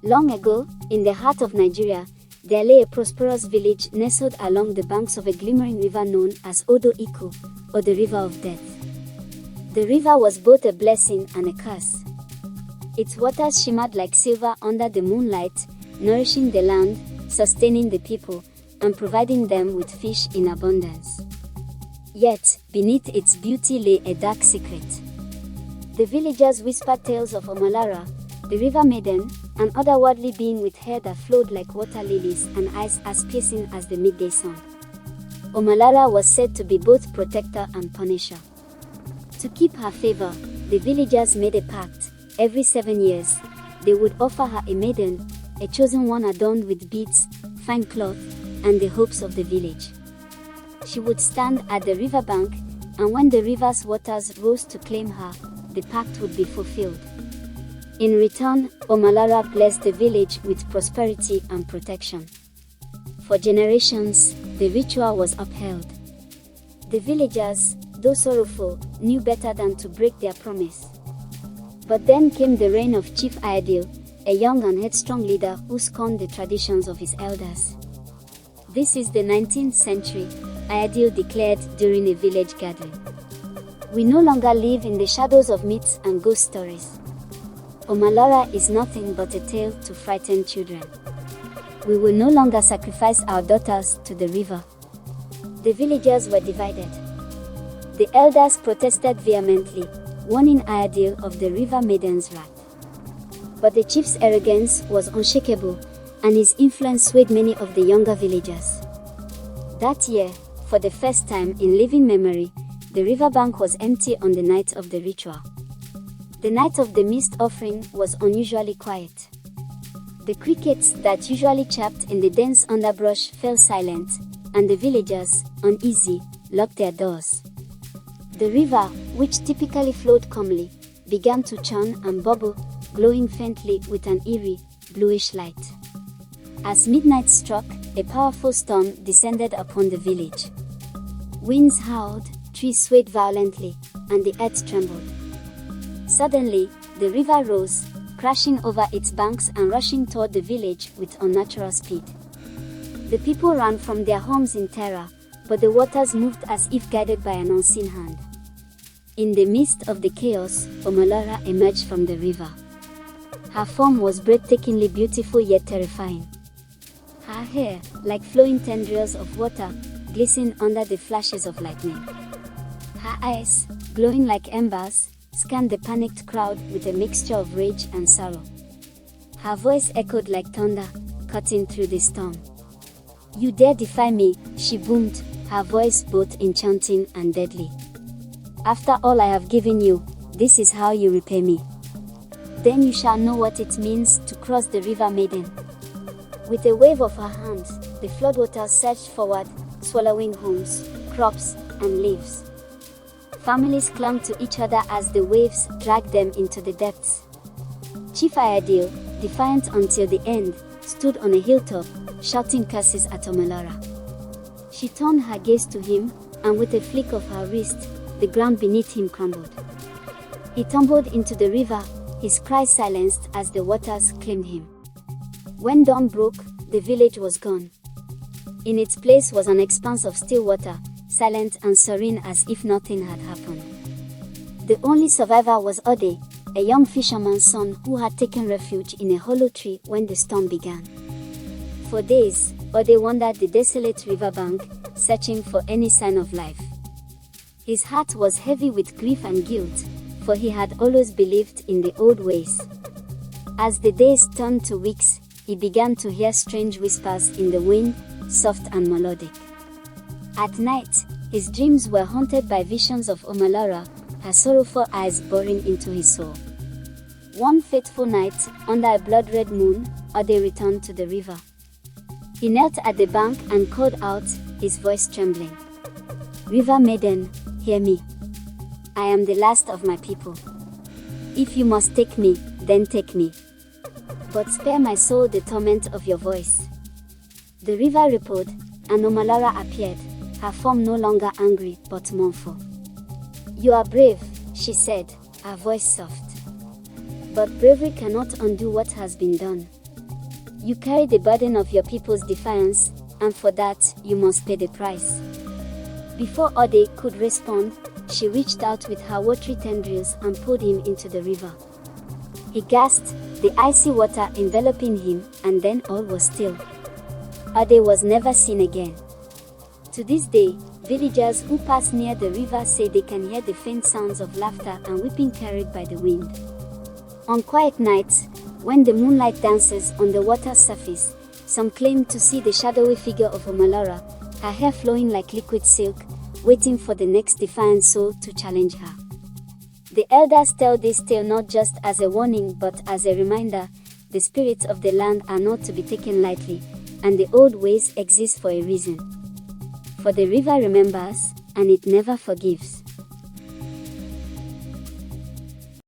Long ago, in the heart of Nigeria, there lay a prosperous village nestled along the banks of a glimmering river known as Odo Iku, or the River of Death. The river was both a blessing and a curse. Its waters shimmered like silver under the moonlight, nourishing the land, sustaining the people, and providing them with fish in abundance. Yet, beneath its beauty lay a dark secret. The villagers whispered tales of Omalara, the river maiden, an otherworldly being with hair that flowed like water lilies and eyes as piercing as the midday sun. Omalara was said to be both protector and punisher. To keep her favor, the villagers made a pact. Every 7 years, they would offer her a maiden, a chosen one adorned with beads, fine cloth, and the hopes of the village. She would stand at the riverbank, and when the river's waters rose to claim her, the pact would be fulfilled. In return, Omalara blessed the village with prosperity and protection. For generations, the ritual was upheld. The villagers, though sorrowful, knew better than to break their promise. But then came the reign of Chief Ayadil, a young and headstrong leader who scorned the traditions of his elders. This is the 19th century, Ayadil declared during a village gathering. We no longer live in the shadows of myths and ghost stories. Omalara is nothing but a tale to frighten children. We will no longer sacrifice our daughters to the river. The villagers were divided. The elders protested vehemently, warning Ayadil of the river maiden's wrath. But the chief's arrogance was unshakable, and his influence swayed many of the younger villagers. That year, for the first time in living memory, the riverbank was empty on the night of the ritual. The night of the mist offering was unusually quiet. The crickets that usually chirped in the dense underbrush fell silent, and the villagers, uneasy, locked their doors. The river, which typically flowed calmly, began to churn and bubble, glowing faintly with an eerie, bluish light. As midnight struck, a powerful storm descended upon the village. Winds howled, trees swayed violently, and the earth trembled. Suddenly, the river rose, crashing over its banks and rushing toward the village with unnatural speed. The people ran from their homes in terror, but the waters moved as if guided by an unseen hand. In the midst of the chaos, Omalara emerged from the river. Her form was breathtakingly beautiful yet terrifying. Her hair, like flowing tendrils of water, glistened under the flashes of lightning. Her eyes, glowing like embers, scanned the panicked crowd with a mixture of rage and sorrow. Her voice echoed like thunder, cutting through the storm. "You dare defy me," she boomed, her voice both enchanting and deadly. "After all I have given you, this is how you repay me. Then you shall know what it means to cross the river maiden." With a wave of her hand, the floodwaters surged forward, swallowing homes, crops, and lives. Families clung to each other as the waves dragged them into the depths. Chief Ayadil, defiant until the end, stood on a hilltop, shouting curses at Omalara. She turned her gaze to him, and with a flick of her wrist, the ground beneath him crumbled. He tumbled into the river, his cries silenced as the waters claimed him. When dawn broke, the village was gone. In its place was an expanse of still water, silent and serene as if nothing had happened. The only survivor was Ode, a young fisherman's son who had taken refuge in a hollow tree when the storm began. For days, Ode wandered the desolate riverbank, searching for any sign of life. His heart was heavy with grief and guilt, for he had always believed in the old ways. As the days turned to weeks, he began to hear strange whispers in the wind, soft and melodic. At night, his dreams were haunted by visions of Omalara, her sorrowful eyes boring into his soul. One fateful night, under a blood-red moon, Ode returned to the river. He knelt at the bank and called out, his voice trembling. "River maiden, hear me. I am the last of my people. If you must take me, then take me. But spare my soul the torment of your voice." The river rippled, and Omalara appeared, her form no longer angry but mournful. "You are brave," she said, her voice soft. "But bravery cannot undo what has been done. You carry the burden of your people's defiance, and for that, you must pay the price." Before Ode could respond, she reached out with her watery tendrils and pulled him into the river. He gasped, the icy water enveloping him, and then all was still. Ode was never seen again. To this day, villagers who pass near the river say they can hear the faint sounds of laughter and weeping carried by the wind. On quiet nights, when the moonlight dances on the water's surface, some claim to see the shadowy figure of Omalora, her hair flowing like liquid silk, waiting for the next defiant soul to challenge her. The elders tell this tale not just as a warning but as a reminder: the spirits of the land are not to be taken lightly, and the old ways exist for a reason. For the river remembers, and it never forgives.